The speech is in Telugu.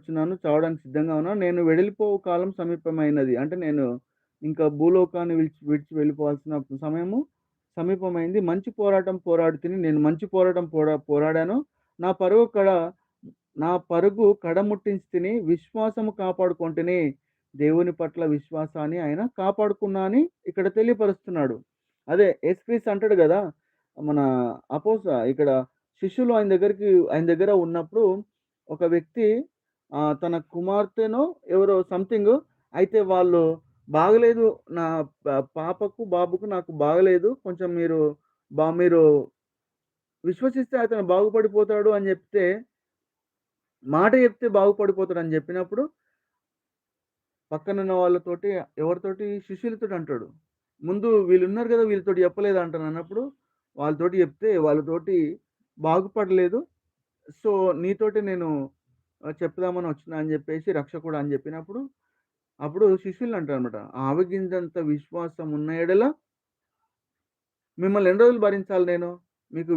వచ్చున్నాను. చావడానికి సిద్ధంగా ఉన్నాను. నేను వెడలిపోవు కాలం సమీపమైనది. అంటే నేను ఇంకా భూలోకాన్ని విడిచి వెళ్ళిపోవాల్సిన సమయము సమీపమైంది. మంచి పోరాటం పోరాడి తిని నేను మంచి పోరాటం పోరాడాను. నా పరుగు కడ నా పరుగు కడముట్టించి తిని విశ్వాసము కాపాడుకొంటిని. దేవుని పట్ల విశ్వాసాన్ని ఆయన కాపాడుకున్నా అని ఇక్కడ తెలియపరుస్తున్నాడు. అదే యేసుక్రీస్తు అంటాడు గదా! మన ఇక్కడ శిష్యులు ఆయన దగ్గర ఉన్నప్పుడు ఒక వ్యక్తి తన కుమార్తెనో ఎవరో సంథింగ్ అయితే వాళ్ళు బాగలేదు. నా పాపకు, బాబుకు నాకు బాగలేదు. కొంచెం మీరు విశ్వసిస్తే అతను బాగుపడిపోతాడు అని జెప్తే, మాట జెప్తే బాగుపడిపోతాడని జెప్పినప్పుడు పక్కనున్న వాళ్ళతోటి ఎవరితోటి శిష్యులతోటి అంటాడు. ముందు వీళ్ళున్నారు గదా! వీళ్ళతోటి చెప్పలేదంటానన్నప్పుడు వాళ్ళతోటి జెప్తే వాళ్ళతోటి బాగుపడలేదు. సో, నీతోటి నేను చెప్దామని వచ్చినా అని జెప్పేసి రక్షకుడా అని జెప్పినప్పుడు, అప్పుడు శిష్యులంటారనమాట. ఆవగింజంత విశ్వాసం ఉన్న యెడల మిమ్మల్ని ఎన్ని రోజులు భరించాలి నేను? మీకు